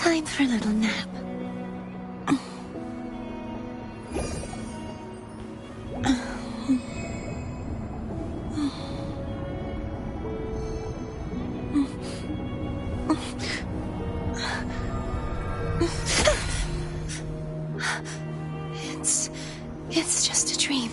Time for a little nap. It's just a dream.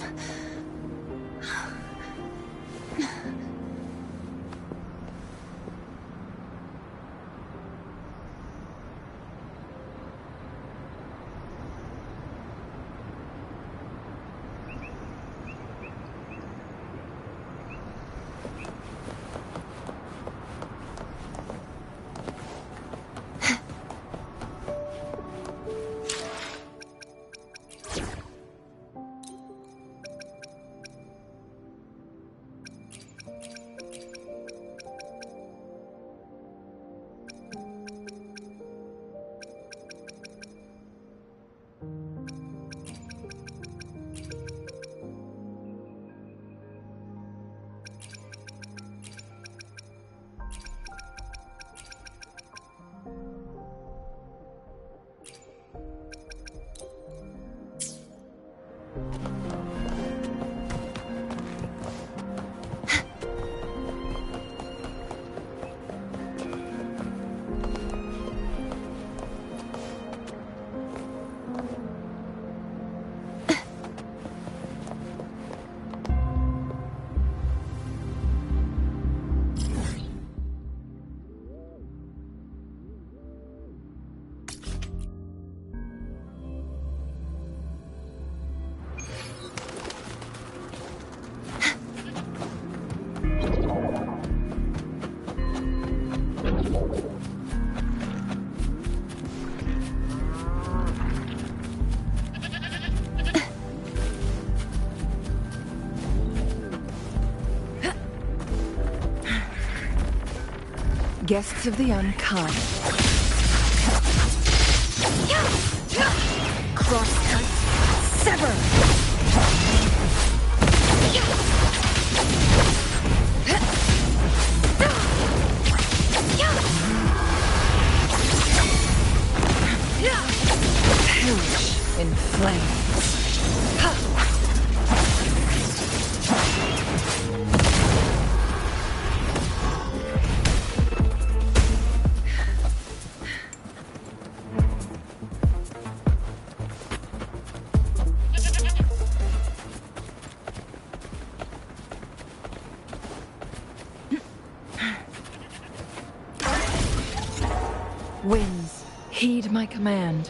Guests of the unkind. Crosscut. Sever! Perish in flames. Winds, heed my command.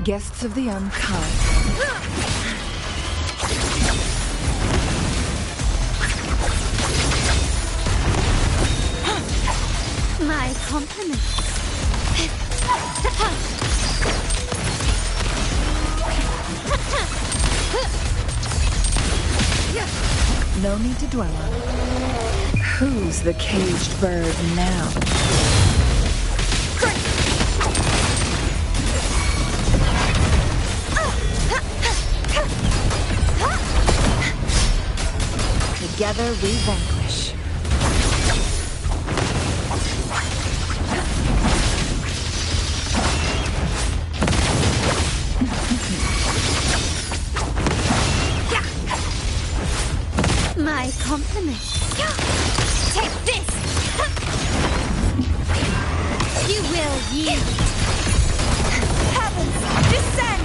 Guests of the unkind. My compliments. No need to dwell on it. Who's the caged bird now? Together we vanquish. My compliments. Take this! You will yield. Heavens, descend!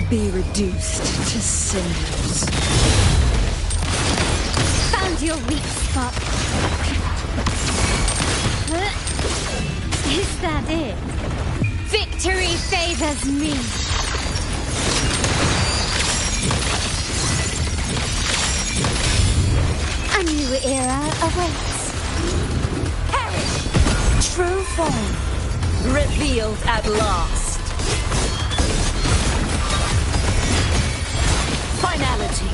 Be reduced to cinders. Found your weak spot. Is that it? Victory favors me. A new era awaits. Perish! True form revealed at last. Finality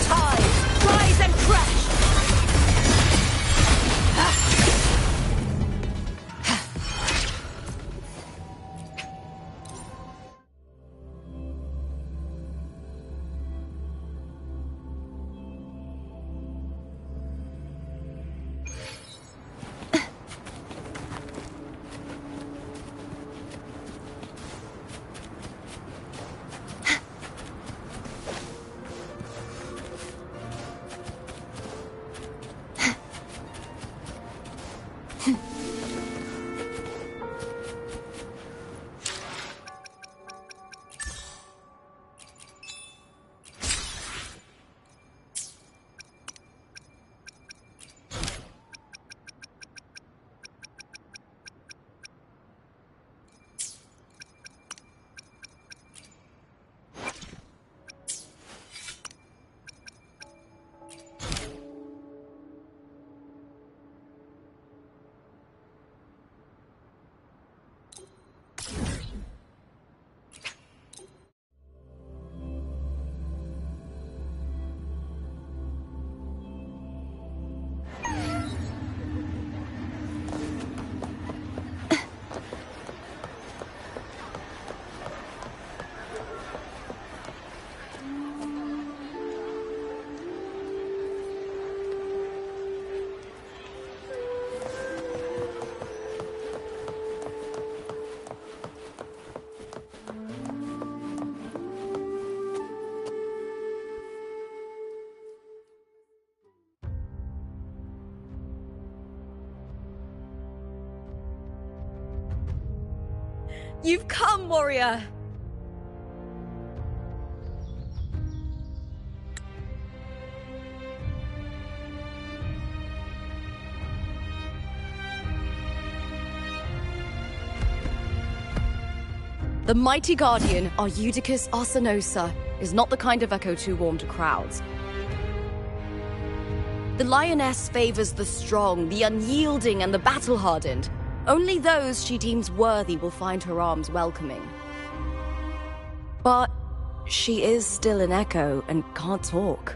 Tide, rise and crash! You've come, warrior! The mighty guardian, Arudicus Arsenosa, is not the kind of echo too warm to crowds. The lioness favors the strong, the unyielding, and the battle-hardened. Only those she deems worthy will find her arms welcoming. But she is still an echo and can't talk.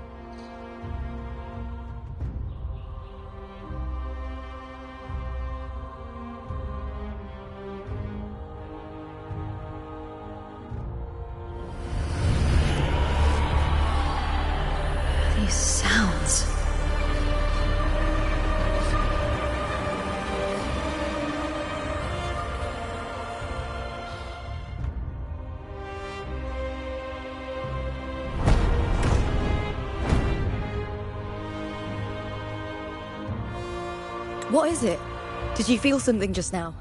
These sounds. What is it? Did you feel something just now?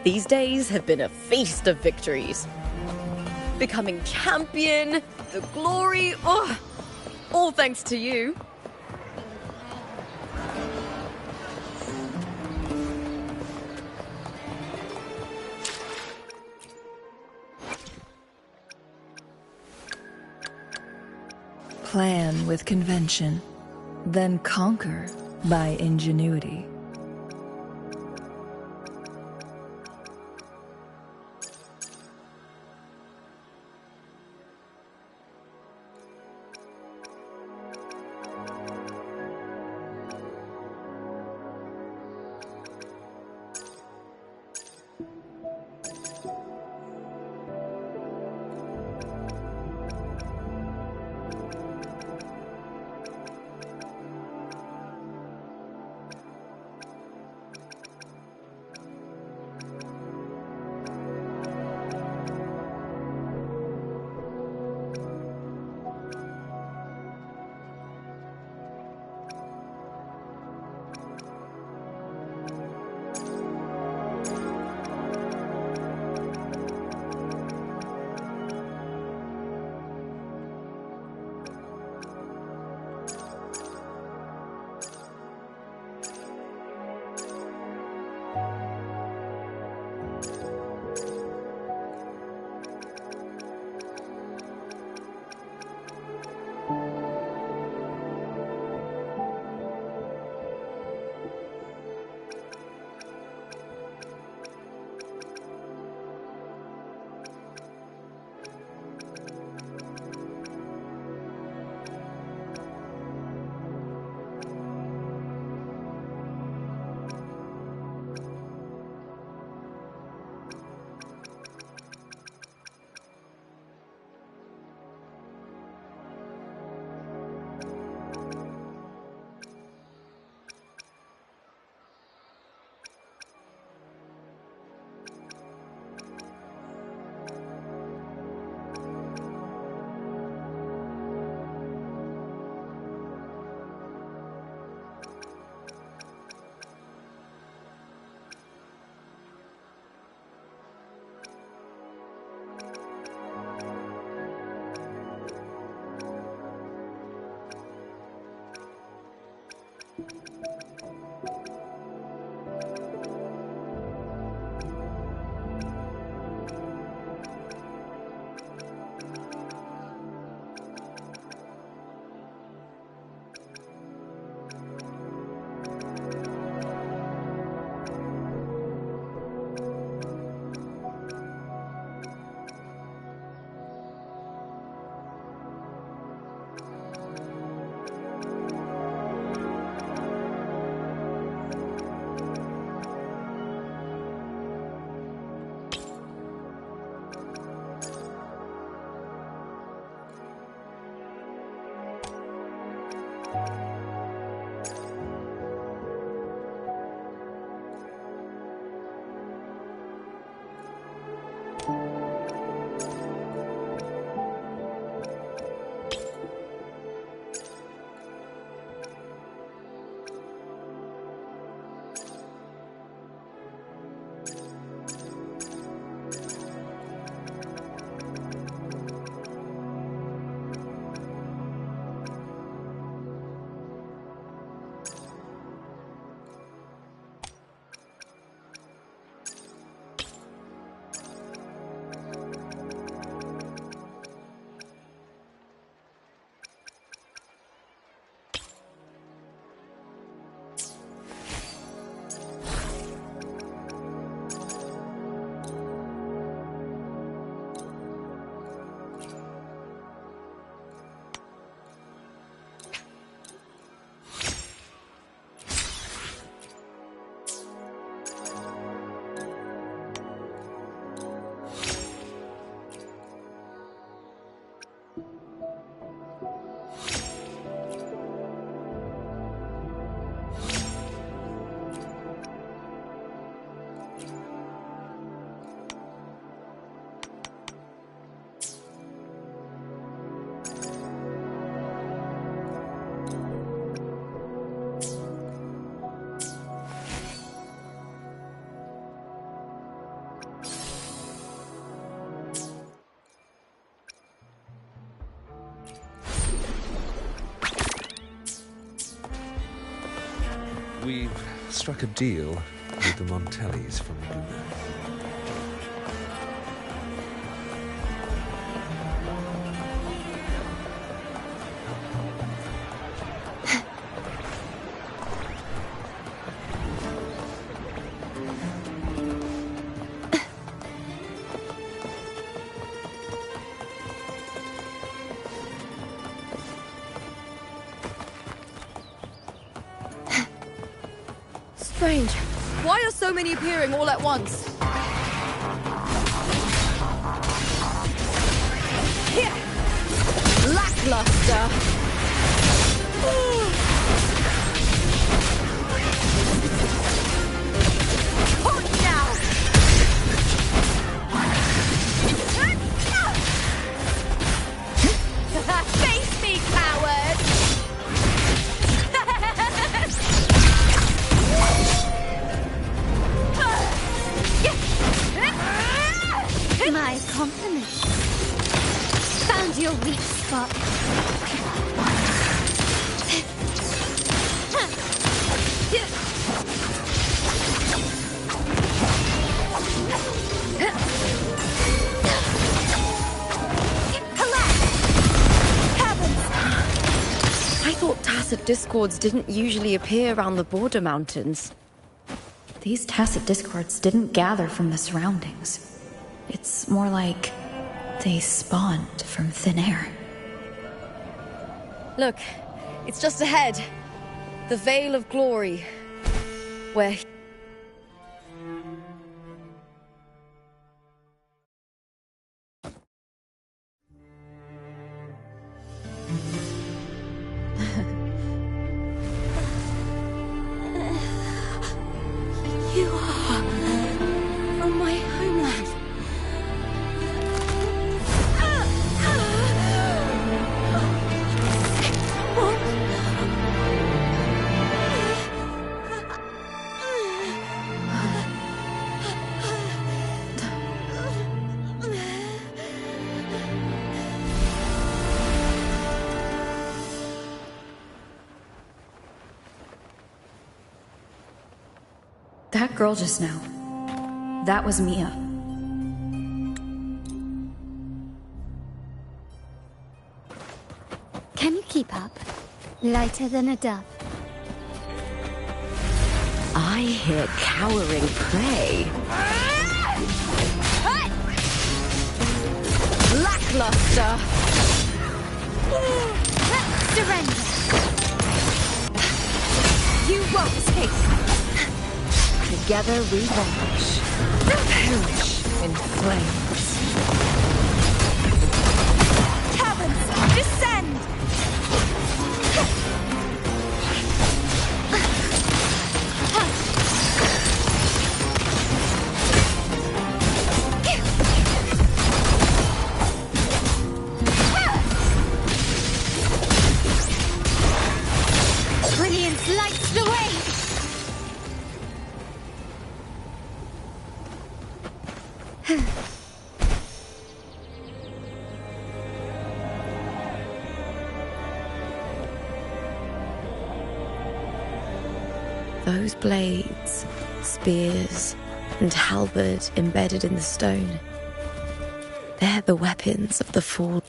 These days have been a feast of victories. Becoming champion, the glory, oh, all thanks to you. Plan with convention, then conquer by ingenuity. We've struck a deal with the Montellis from Luna. Strange. Why are so many appearing all at once? Here! Lackluster! Hot now! Face me, coward! My compliments. Found your weak spot. I thought tacit discords didn't usually appear around the border mountains. These tacit discords didn't gather from the surroundings. It's more like they spawned from thin air. Look, it's just ahead. The Veil of Glory. Where... You are from my homeland. What? That girl just now. That was Mia. Can you keep up? Lighter than a dove. I hear cowering prey. Lackluster. Surrender. You won't escape. Together we vanish. Perish in flames. Heavens, descend! Brilliance lights the way! Those blades, spears, and halberd embedded in the stone. They're the weapons of the fall.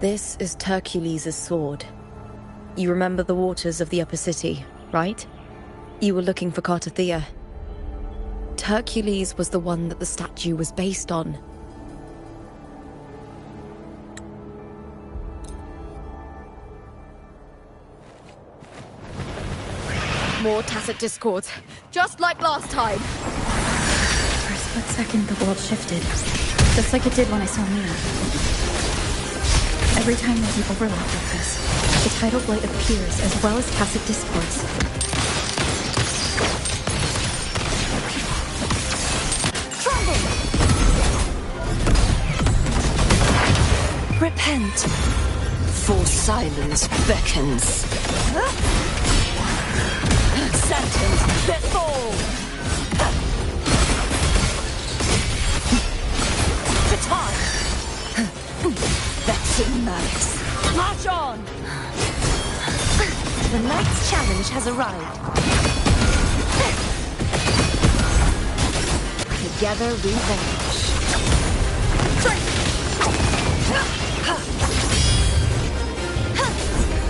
This is Hercules' sword. You remember the waters of the upper city, right? You were looking for Cartathea. Hercules was the one that the statue was based on. More tacit discords, just like last time. For a split second, the world shifted. Just like it did when I saw Mia. Every time there's an overlap like this, the tidal blight appears as well as tacit discords. Tremble! Repent. For silence beckons. Sentence, let fall! Baton! Vexing malice. March on! The knight's challenge has arrived. Together we vanish.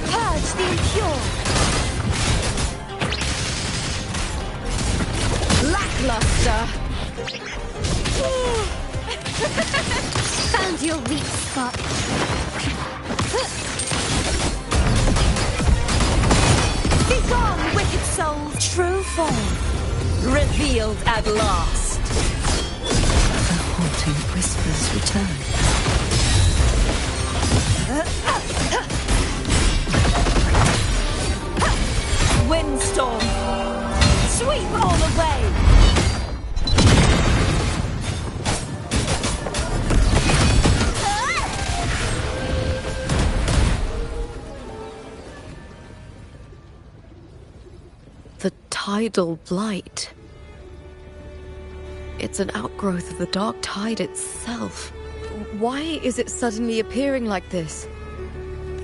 Purge the impure! Lackluster! Found your weak spot. Be gone, wicked souls! True form, revealed at last. The haunting whispers return. Windstorm, sweep all away. The tidal blight. It's an outgrowth of the dark tide itself. Why is it suddenly appearing like this?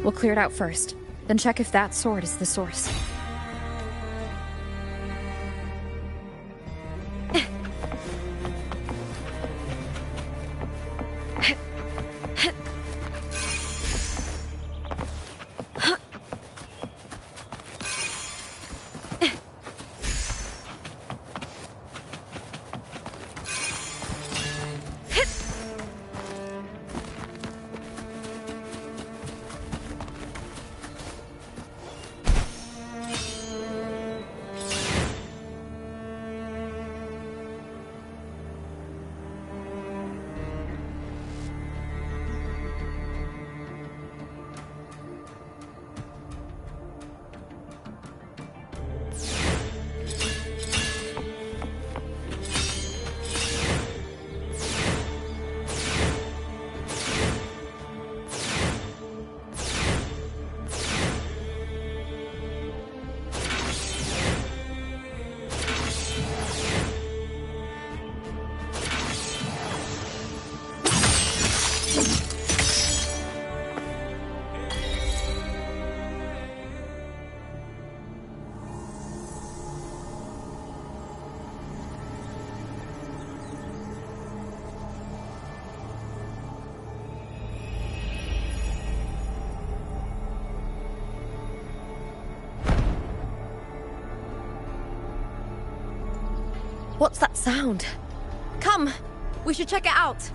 We'll clear it out first, then check if that sword is the source. What's that sound? Come! We should check it out!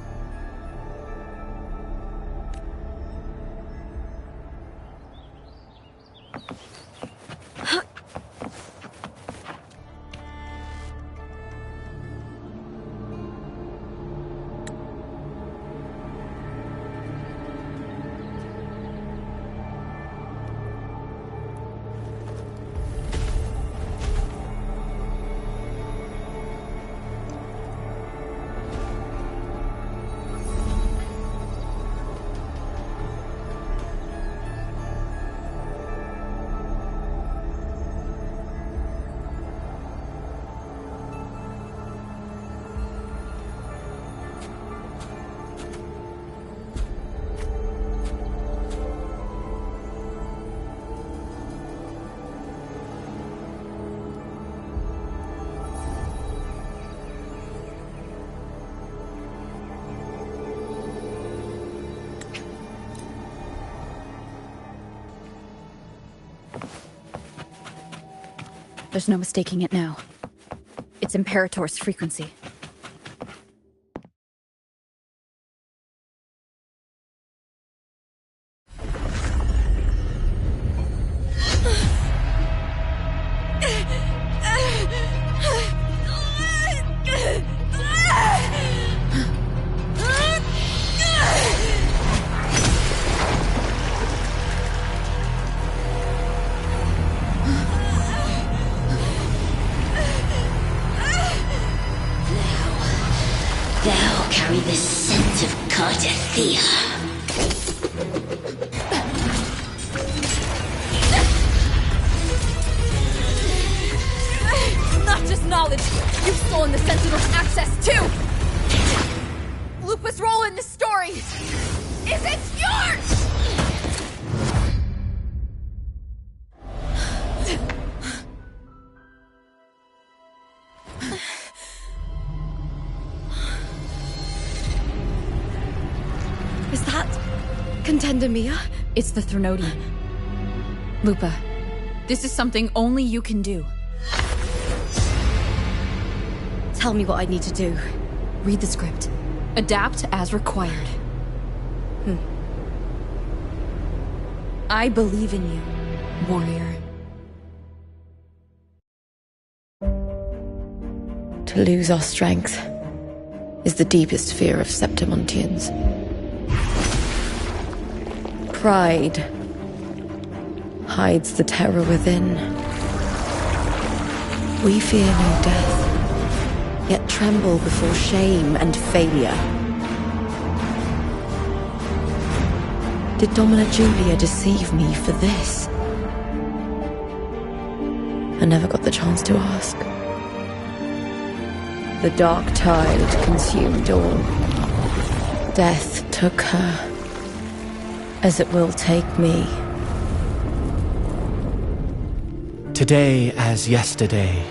There's no mistaking it now. It's Imperator's frequency. Thou carry the scent of Cardathea. Not just knowledge! You've stolen the Sentinel's access too! Lupus' role in this story! Is it yours?! Is that Contender Mia? It's the Threnodian. Lupa, this is something only you can do. Tell me what I need to do. Read the script. Adapt as required. I believe in you, warrior. To lose our strength is the deepest fear of Septimontians. Pride hides the terror within. We fear no death, yet tremble before shame and failure. Did Domina Julia deceive me for this? I never got the chance to ask. The dark tide consumed all. Death took her, as it will take me. Today as yesterday,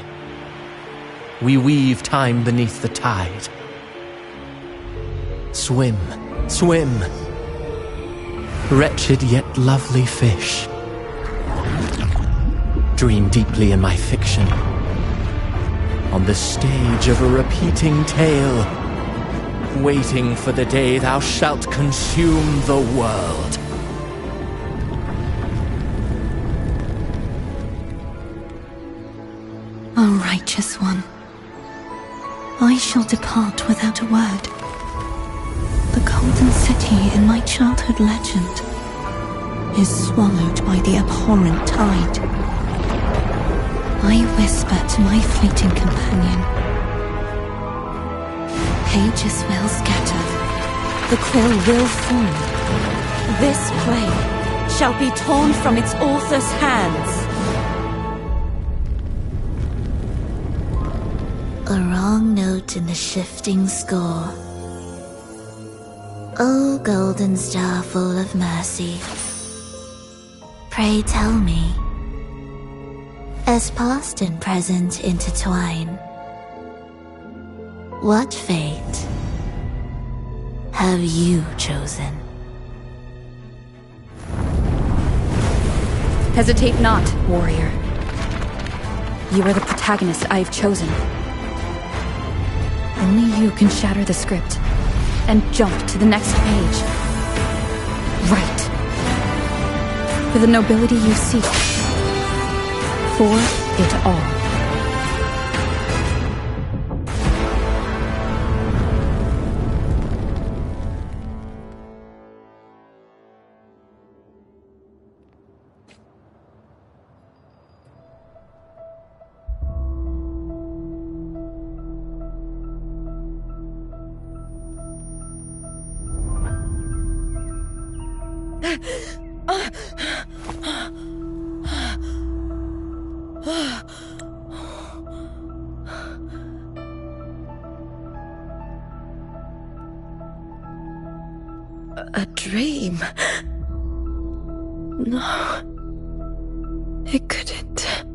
we weave time beneath the tide. Swim, swim, wretched yet lovely fish. Dream deeply in my fiction, on the stage of a repeating tale, waiting for the day thou shalt consume the world. O righteous one, I shall depart without a word. The golden city in my childhood legend is swallowed by the abhorrent tide. I whisper to my fleeting companion. Pages will scatter, the quill will form. This play shall be torn from its author's hands. A wrong note in the shifting score. O golden star full of mercy, pray tell me, as past and present intertwine, what fate have you chosen? Hesitate not, warrior. You are the protagonist I have chosen. Only you can shatter the script and jump to the next page. Right. For the nobility you seek. For it all. A dream? No. It couldn't.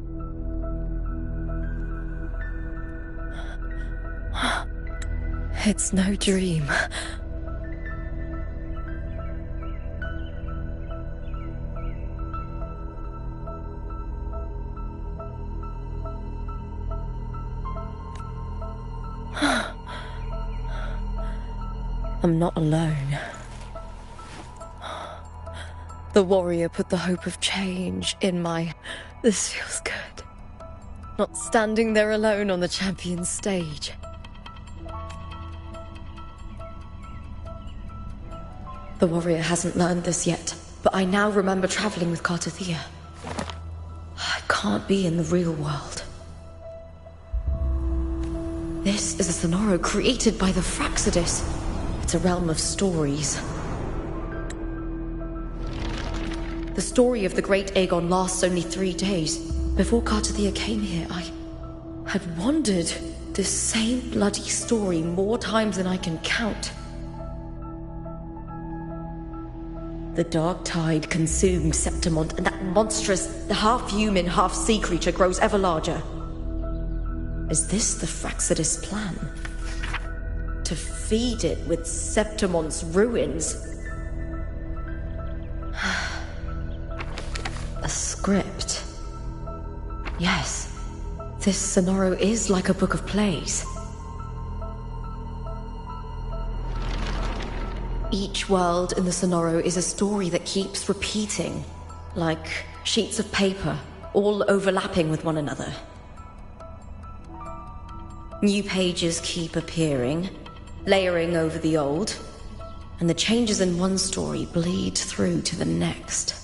It's no dream. I'm not alone. The warrior put the hope of change in my... This feels good. Not standing there alone on the champion's stage. The warrior hasn't learned this yet, but I now remember traveling with Cartathea. I can't be in the real world. This is a Sonoro created by the Fraxidus. It's a realm of stories. The story of the Great Aegon lasts only 3 days. Before Cartathea came here, I had wandered this same bloody story more times than I can count. The dark tide consumed Septimont, and that monstrous, half-human, half-sea creature grows ever larger. Is this the Fraxidus plan? To feed it with Septimont's ruins? A script. Yes, this Sonoro is like a book of plays. Each world in the Sonoro is a story that keeps repeating, like sheets of paper, all overlapping with one another. New pages keep appearing, layering over the old, and the changes in one story bleed through to the next.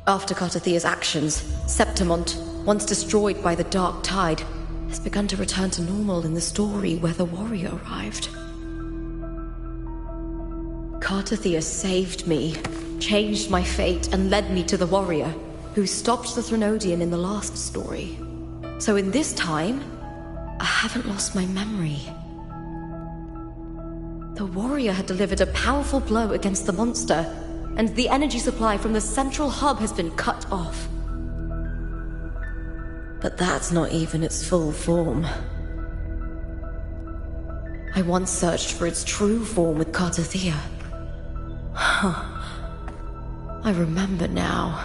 After Cartathea's actions, Septimont, once destroyed by the dark tide, has begun to return to normal in the story where the warrior arrived. Cartathea saved me, changed my fate, and led me to the warrior, who stopped the Threnodian in the last story. So in this time, I haven't lost my memory. The warrior had delivered a powerful blow against the monster, and the energy supply from the central hub has been cut off. But that's not even its full form. I once searched for its true form with Cartathea. I remember now.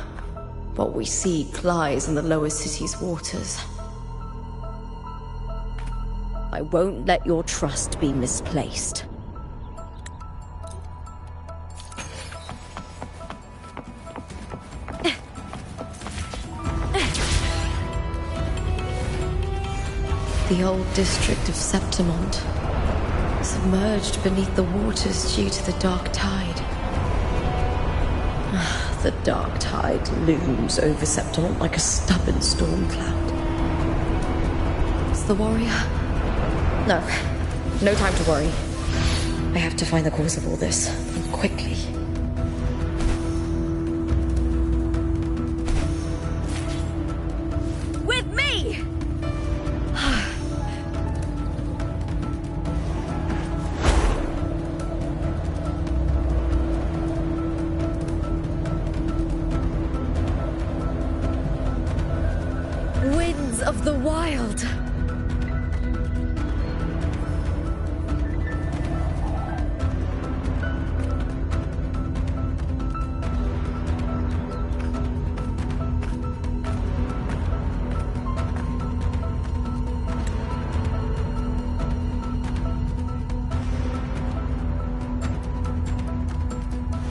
What we seek lies in the lower city's waters. I won't let your trust be misplaced. The old district of Septimont, submerged beneath the waters due to the dark tide. The dark tide looms over Septimont like a stubborn storm cloud. It's the warrior? No. No time to worry. I have to find the cause of all this, and quickly. With me!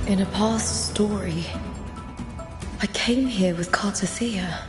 In a past story, I came here with Cartothea.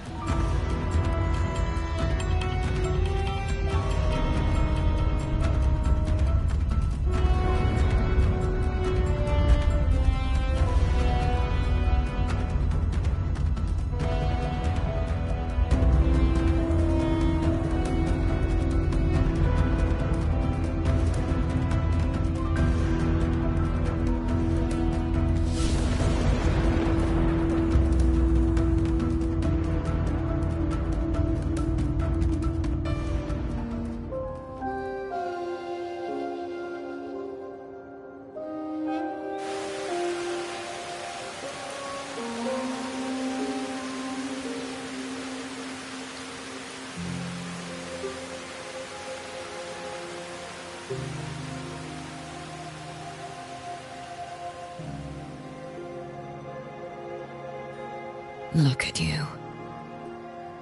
Look at you.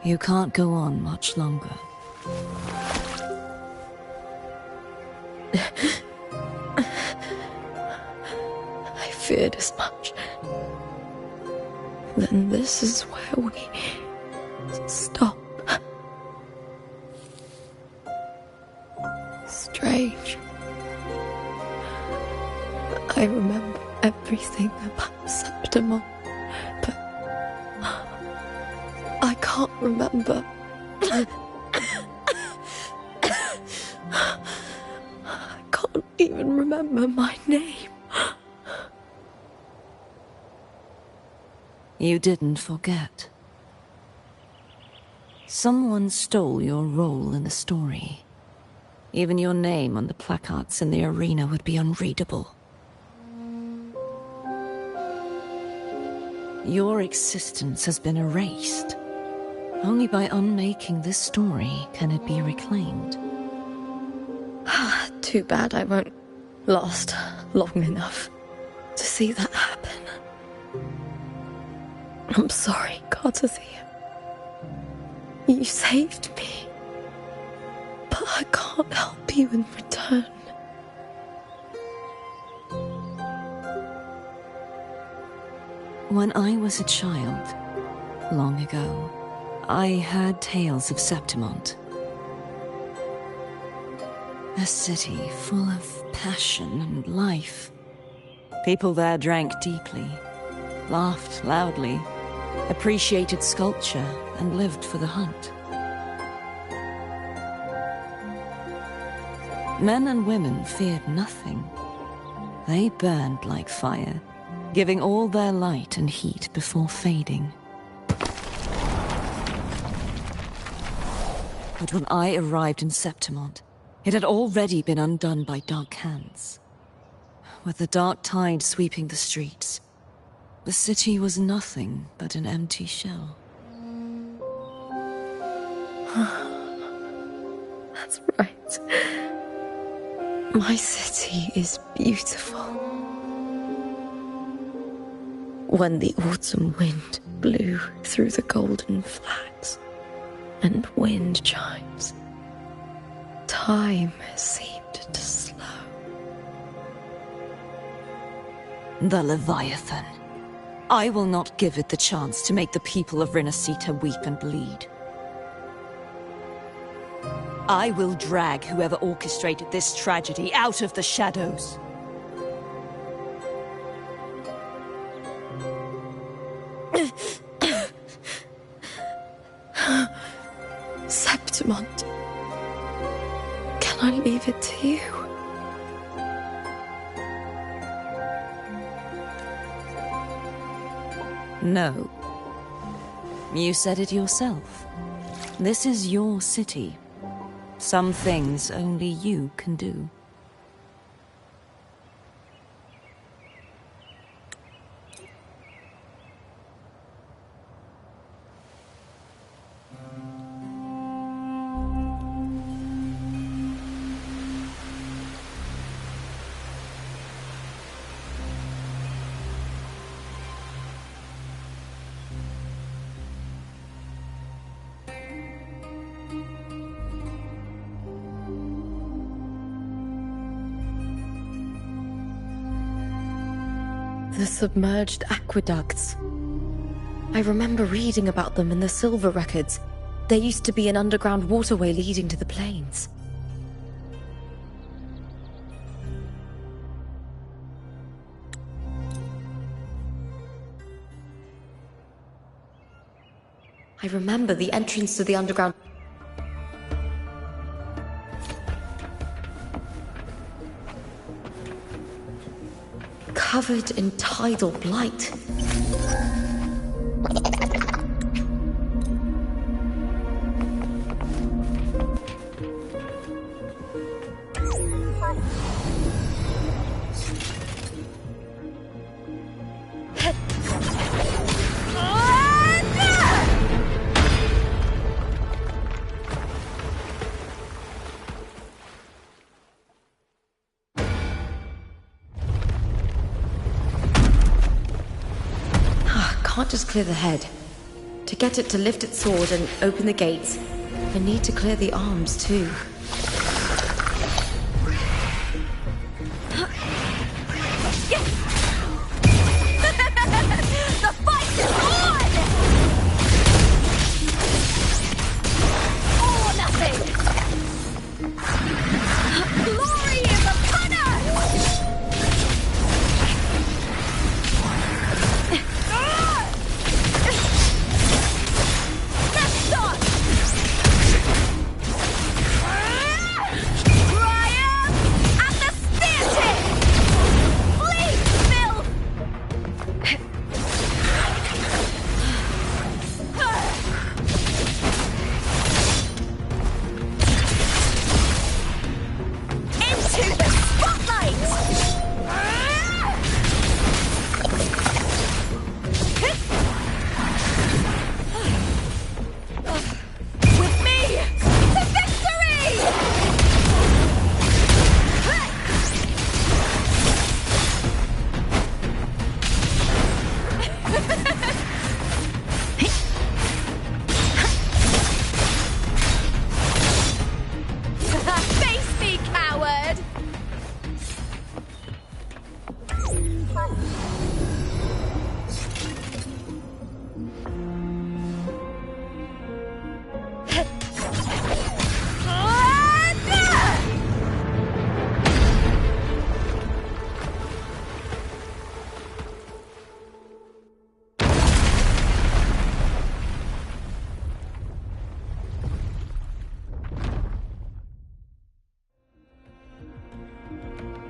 You can't go on much longer. I feared as much. Then this is where we stop. Strange. I remember everything about Septimon, but I can't remember. I can't even remember my name. You didn't forget. Someone stole your role in the story. Even your name on the placards in the arena would be unreadable. Your existence has been erased. Only by unmaking this story can it be reclaimed. Too bad I won't last long enough to see that happen. I'm sorry, Cartothea. You saved me. But I can't help you in return. When I was a child, long ago, I heard tales of Septimont. A city full of passion and life. People there drank deeply, laughed loudly, appreciated sculpture, and lived for the hunt. Men and women feared nothing. They burned like fire, giving all their light and heat before fading. But when I arrived in Septimont, it had already been undone by dark hands. With the dark tide sweeping the streets, the city was nothing but an empty shell. That's right. My city is beautiful. When the autumn wind blew through the golden flags and wind chimes, time seemed to slow. The Leviathan. I will not give it the chance to make the people of Rinascita weep and bleed. I will drag whoever orchestrated this tragedy out of the shadows. Septimont, can I leave it to you? No. You said it yourself. This is your city. Some things only you can do. The submerged aqueducts. I remember reading about them in the Silver records. There used to be an underground waterway leading to the plains. I remember the entrance to the underground. Covered in tidal blight. Can't just clear the head. To get it to lift its sword and open the gates, I need to clear the arms too. The fight is on! All or nothing! Glory is upon us!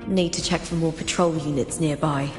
Need to check for more patrol units nearby.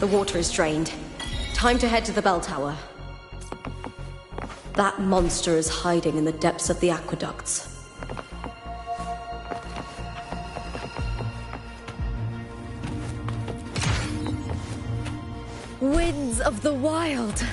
The water is drained. Time to head to the bell tower. That monster is hiding in the depths of the aqueducts. Winds of the wild.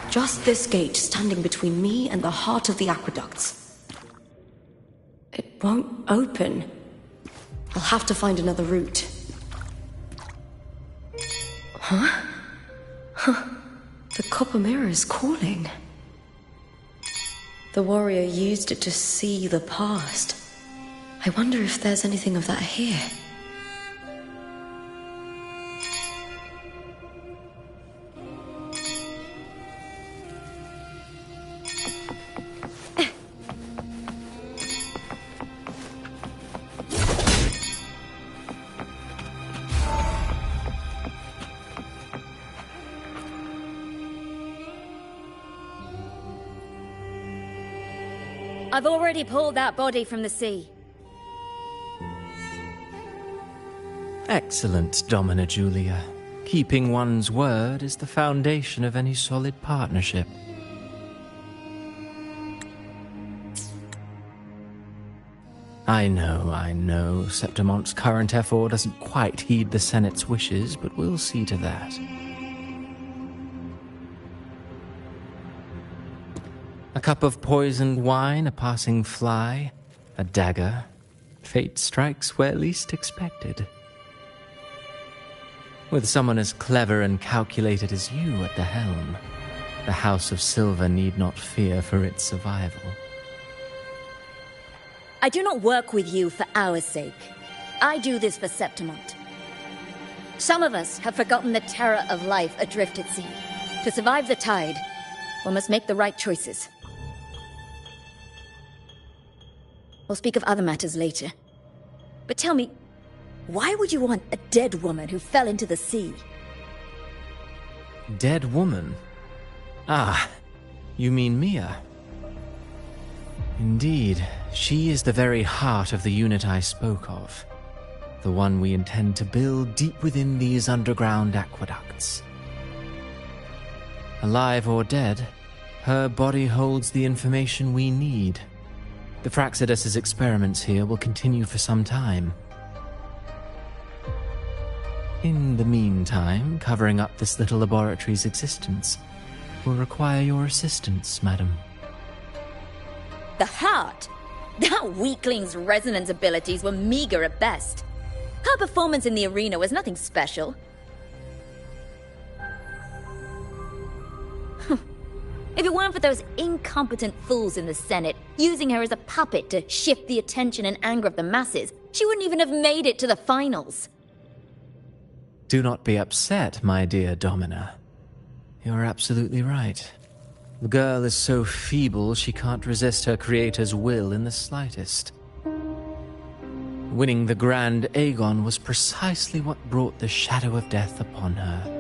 Just this gate standing between me and the heart of the aqueducts. It won't open. I'll have to find another route. Huh? The copper mirror is calling. The warrior used it to see the past. I wonder if there's anything of that here. I've already pulled that body from the sea. Excellent, Domina Julia. Keeping one's word is the foundation of any solid partnership. I know. Septimonte's current effort doesn't quite heed the Senate's wishes, but we'll see to that. A cup of poisoned wine, a passing fly, a dagger. Fate strikes where least expected. With someone as clever and calculated as you at the helm, the House of Silver need not fear for its survival. I do not work with you for our sake. I do this for Septimont. Some of us have forgotten the terror of life adrift at sea. To survive the tide, one must make the right choices. We'll speak of other matters later. But tell me, why would you want a dead woman who fell into the sea? Dead woman? Ah, you mean Mia? Indeed, she is the very heart of the unit I spoke of. The one we intend to build deep within these underground aqueducts. Alive or dead, her body holds the information we need. The Fraxidus' experiments here will continue for some time. In the meantime, covering up this little laboratory's existence will require your assistance, madam. The heart? That weakling's resonance abilities were meager at best. Her performance in the arena was nothing special. If it weren't for those incompetent fools in the Senate using her as a puppet to shift the attention and anger of the masses, she wouldn't even have made it to the finals. Do not be upset, my dear Domina. You're absolutely right. The girl is so feeble she can't resist her creator's will in the slightest. Winning the Grand Aegon was precisely what brought the shadow of death upon her.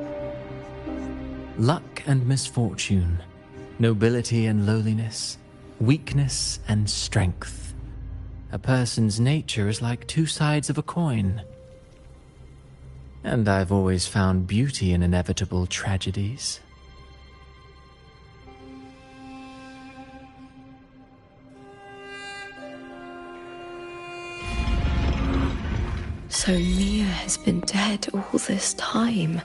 Luck and misfortune, nobility and lowliness, weakness and strength. A person's nature is like two sides of a coin. And I've always found beauty in inevitable tragedies. So So Mia has been dead all this time.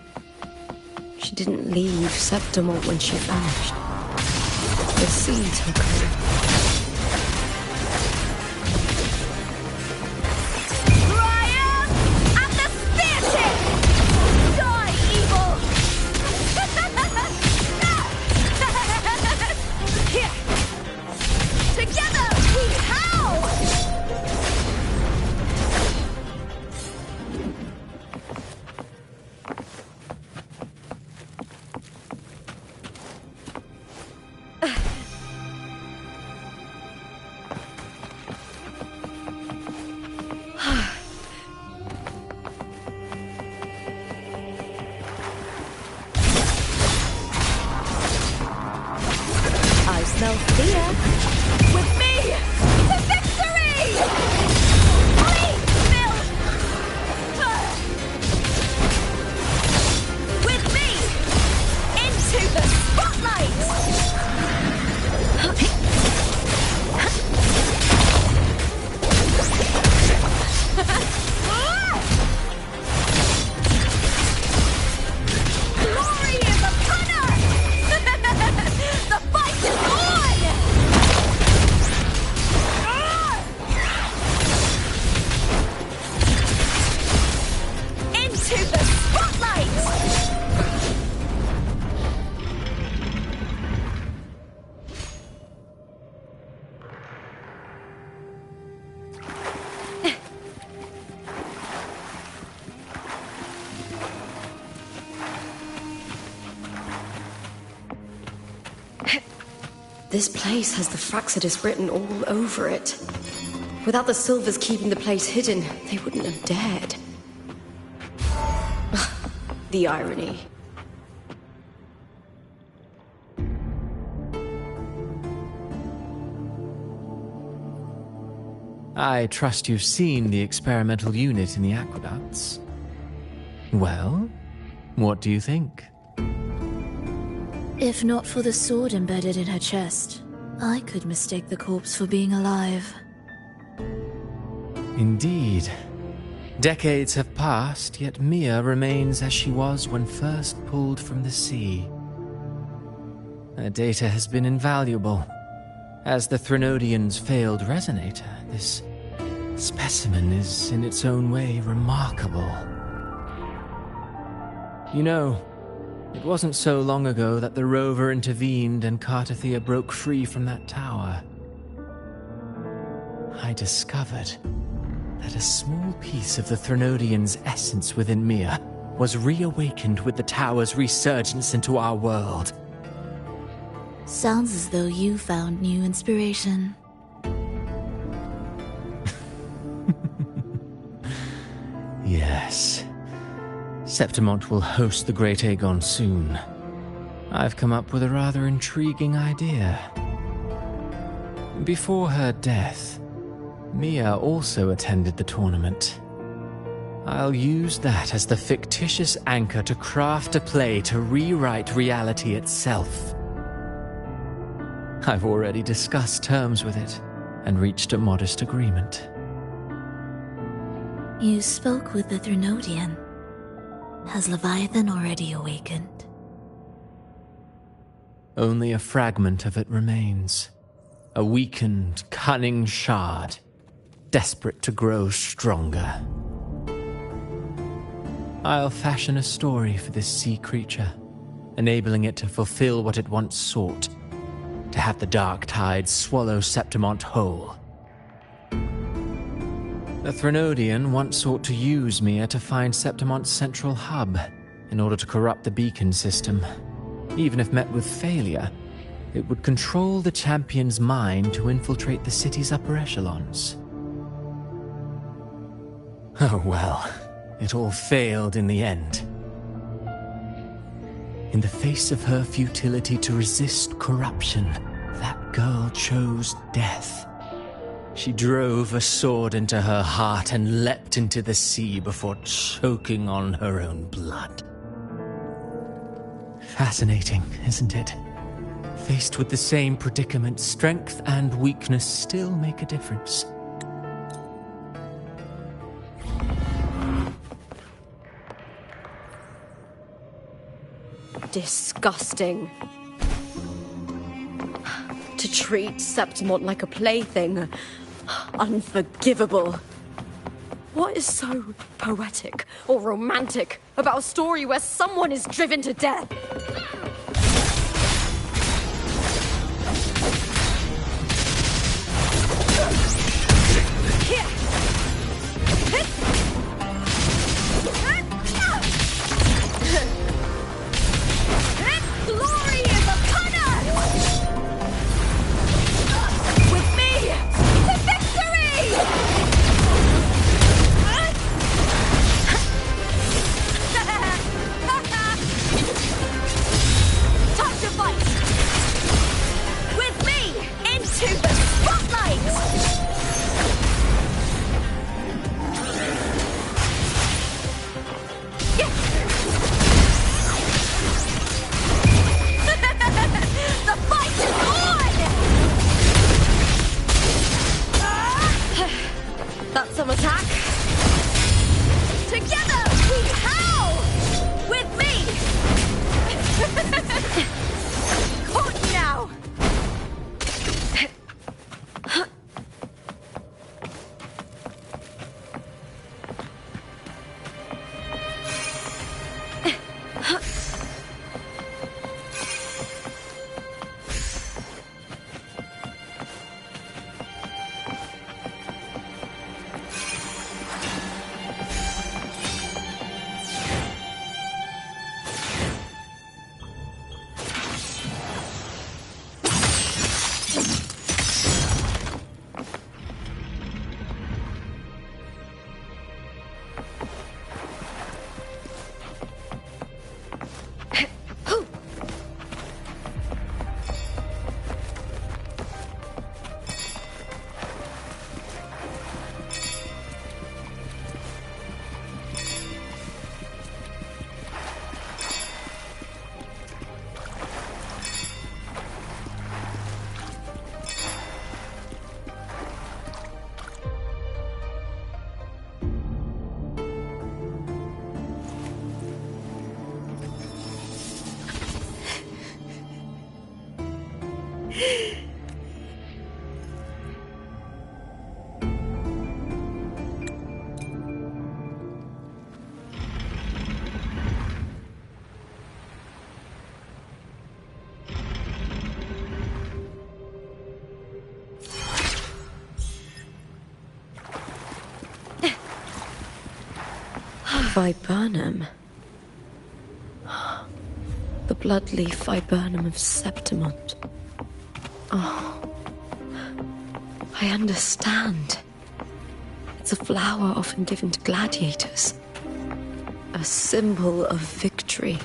She didn't leave Septimont when she vanished. The sea took her. Smell fear. With me to victory! Please, Bill! With me into the spotlight! Glory is upon us! The fight is on! Into the spotlight! This place has the Fraxidus written all over it. Without the Silvers keeping the place hidden, they wouldn't have dared. The irony. I trust you've seen the experimental unit in the aqueducts. Well, what do you think? If not for the sword embedded in her chest, I could mistake the corpse for being alive. Indeed. Decades have passed, yet Mia remains as she was when first pulled from the sea. Her data has been invaluable. As the Threnodian's failed resonator, this specimen is in its own way remarkable. You know, it wasn't so long ago that the rover intervened and Cartathea broke free from that tower. I discovered that a small piece of the Threnodian's essence within Mia was reawakened with the tower's resurgence into our world. Sounds as though you found new inspiration. Yes. Septimont will host the Great Aegon soon. I've come up with a rather intriguing idea. Before her death, Mia also attended the tournament. I'll use that as the fictitious anchor to craft a play to rewrite reality itself. I've already discussed terms with it and reached a modest agreement. You spoke with the Threnodian. Has Leviathan already awakened? Only a fragment of it remains. A weakened, cunning shard, desperate to grow stronger. I'll fashion a story for this sea creature, enabling it to fulfill what it once sought, to have the dark tides swallow Septimont whole. The Threnodian once sought to use Mia to find Septimont's central hub in order to corrupt the beacon system. Even if met with failure, it would control the champion's mind to infiltrate the city's upper echelons. Oh well, it all failed in the end. In the face of her futility to resist corruption, that girl chose death. She drove a sword into her heart and leapt into the sea before choking on her own blood. Fascinating, isn't it? Faced with the same predicament, strength and weakness still make a difference. Disgusting. To treat Septimont like a plaything. Unforgivable. What is so poetic or romantic about a story where someone is driven to death? Glory is upon us! With me, to victory! Time to fight! With me, into the spotlight! The fight is on! That's some attack. Together we howl! With me! Caught you now! Viburnum. The bloodleaf viburnum of Septimont. Oh, I understand. It's a flower often given to gladiators. A symbol of victory.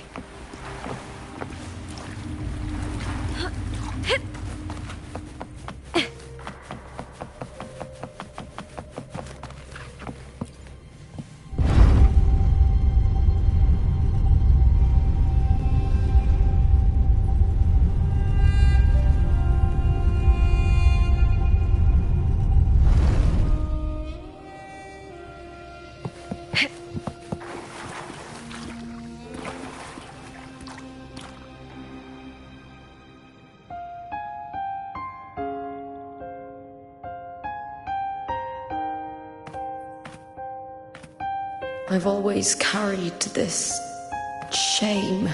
I've always carried this shame.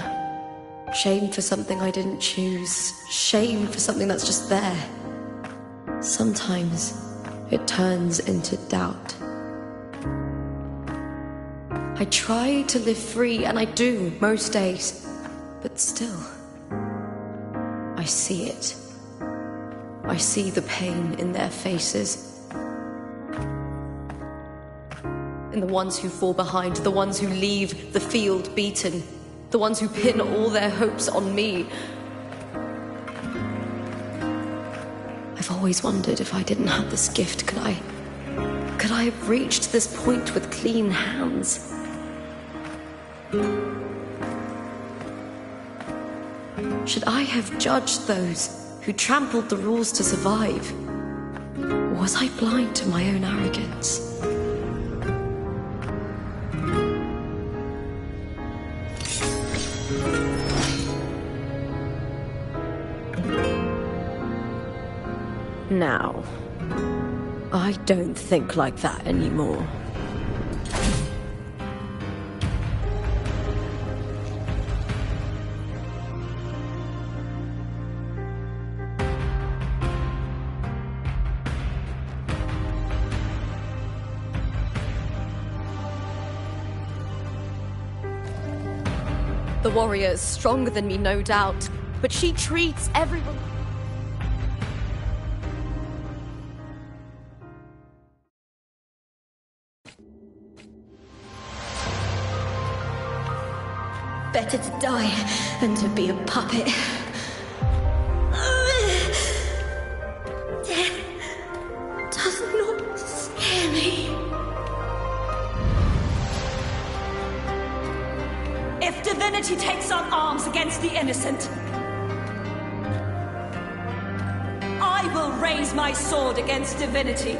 Shame for something I didn't choose. Shame for something that's just there. Sometimes it turns into doubt. I try to live free, and I do most days. But still, I see it. I see the pain in their faces. In the ones who fall behind, the ones who leave the field beaten, the ones who pin all their hopes on me. I've always wondered if I didn't have this gift, could I have reached this point with clean hands? Should I have judged those who trampled the rules to survive? Or was I blind to my own arrogance? now. I don't think like that anymore. The warrior is stronger than me, no doubt, but she treats everyone... Better to die than to be a puppet. Death does not scare me. If divinity takes up arms against the innocent, I will raise my sword against divinity.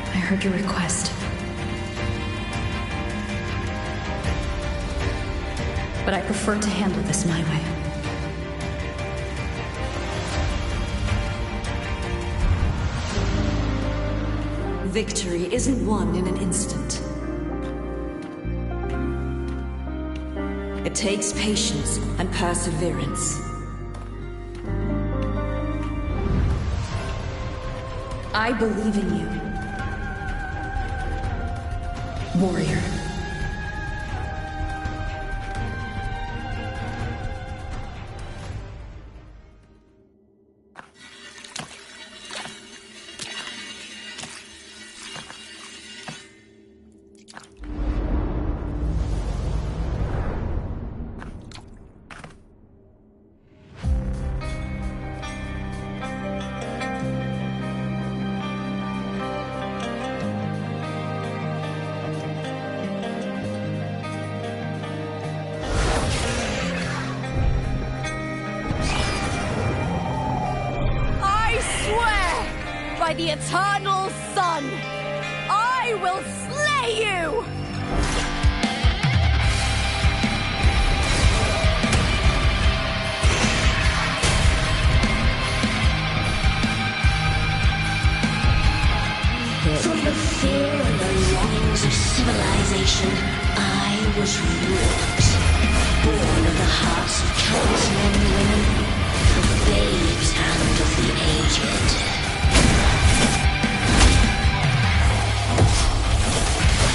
I heard your request. But I prefer to handle this my way. Victory isn't won in an instant. It takes patience and perseverance. I believe in you, warrior. By the eternal sun, I will slay you! From the fear and the longings of civilization, I was ripped. Born of the hearts of countless men and women, of babes and of the aged.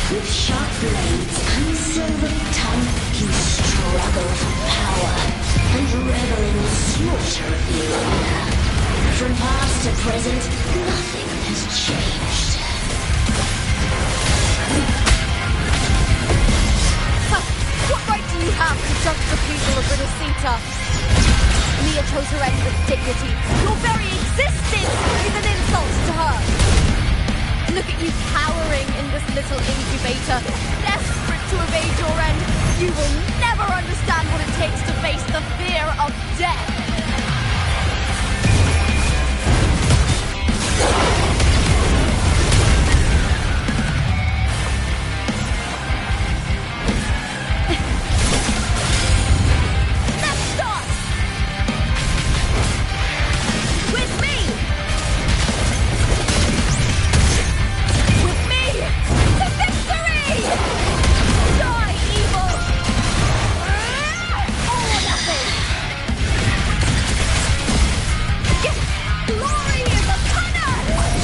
With sharp blades and silver tongue, you struggle for power and revel in the slaughter of the arena. From past to present, nothing has changed. What right do you have to judge the people of Renacita? Mia chose her end with dignity. Your very existence is an insult to her. Look at you cowering in this little incubator, desperate to evade your end. You will never understand what it takes to face the fear of death. Let's start! With me! To victory! Die, evil! All or nothing! Glory is upon us!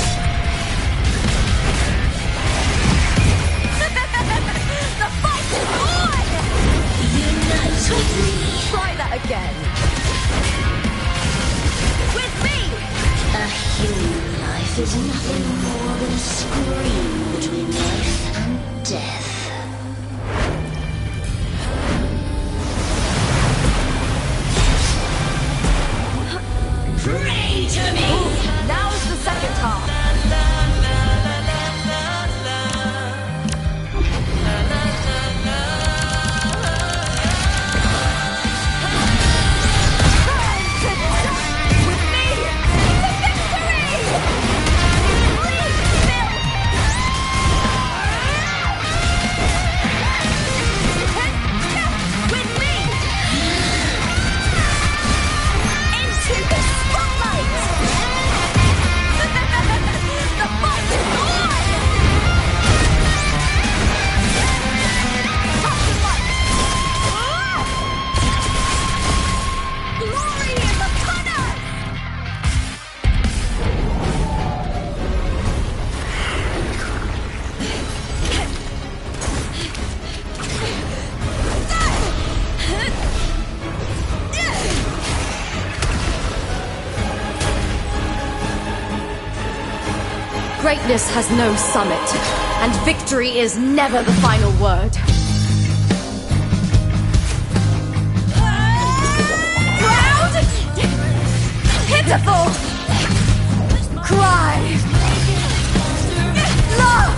Greatness has no summit, and victory is never the final word. Proud! Pitiful! Cry! Love!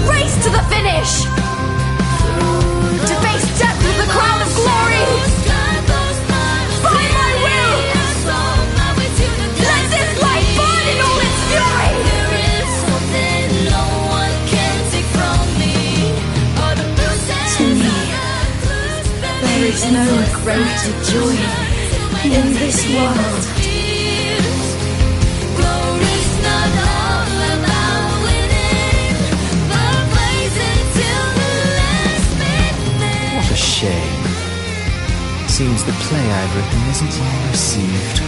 Race to the finish! To face death with the crown of glory! By my will! Let this light burn in all its fury! To me, there is no greater joy in this world. What a shame. Seems the play I've written isn't well received.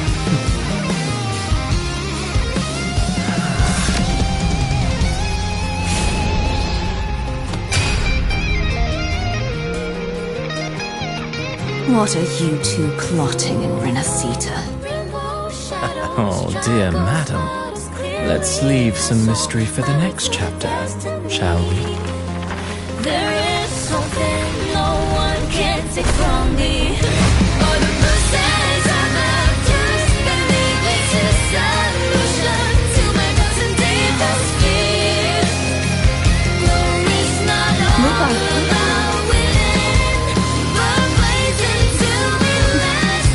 What are you two plotting in Renacita? Oh dear madam. Let's leave some mystery for the next chapter, shall we? There is something no one can take from me. All the bruises I've just believe it's a solution to my doubts and deepest fears. Glory's not all about winning, but blazing till the last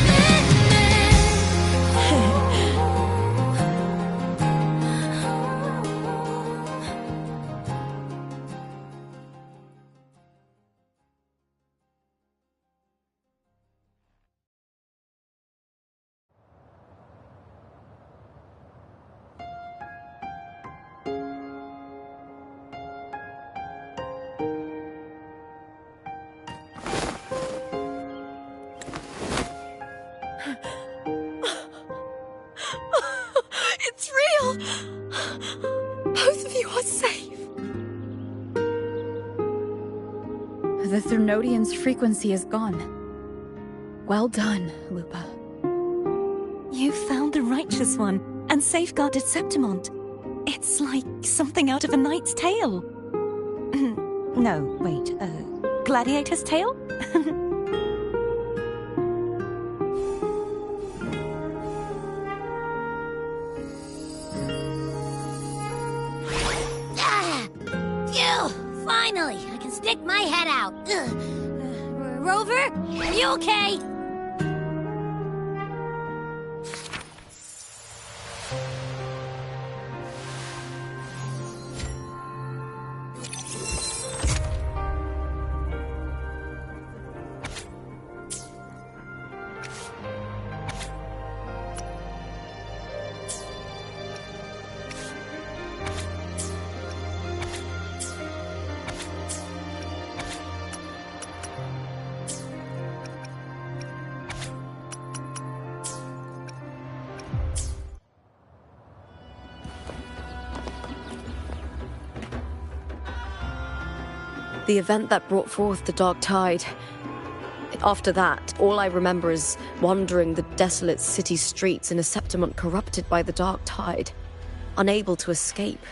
It's real! Both of you are safe. The Threnodian's frequency is gone. Well done, Lupa. You found the righteous one and safeguarded Septimont. It's like something out of a knight's tale. No, wait, gladiator's tale? Phew! Finally, I can stick my head out. Rover, are you okay? The event that brought forth the Dark Tide. After that, all I remember is wandering the desolate city streets in a Septimont corrupted by the Dark Tide, unable to escape.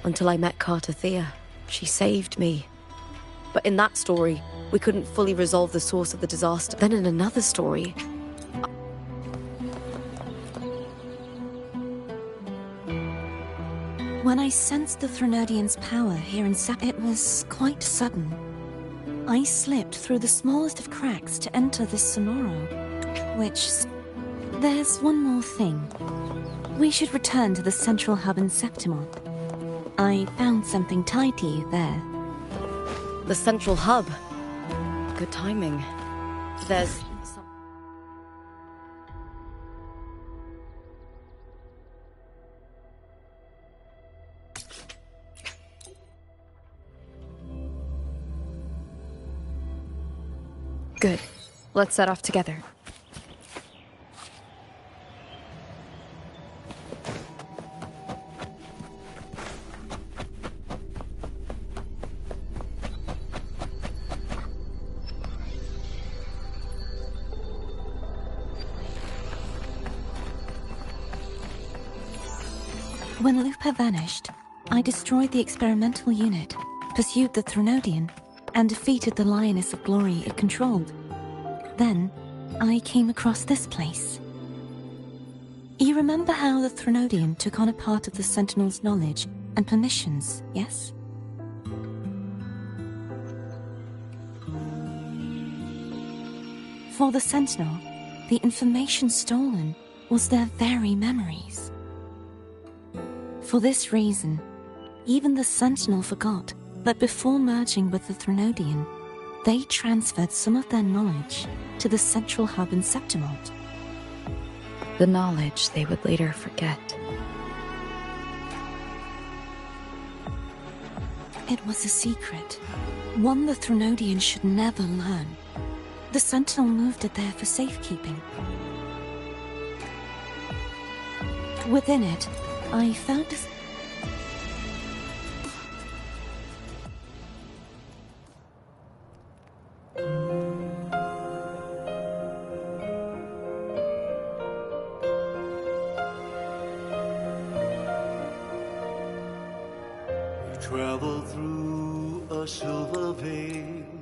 Until I met Cartathea. She saved me. But in that story, we couldn't fully resolve the source of the disaster. Then in another story, When I sensed the Threnodian's power here in it was quite sudden. I slipped through the smallest of cracks to enter this Sonoro, which... There's one more thing. We should return to the central hub in Septimont. I found something tied to you there. the central hub. Good timing. There's some... Good. Let's set off together. When Lupa vanished, I destroyed the experimental unit, pursued the Threnodian, and defeated the Lioness of Glory it controlled. Then, I came across this place. You remember how the Threnodian took on a part of the Sentinel's knowledge and permissions, yes? For the Sentinel, the information stolen was their very memories. For this reason, even the Sentinel forgot that before merging with the Threnodian, they transferred some of their knowledge to the central hub in Septimont. The knowledge they would later forget. It was a secret, one the Threnodian should never learn. The Sentinel moved it there for safekeeping. Within it, I found a... Travel through a silver veil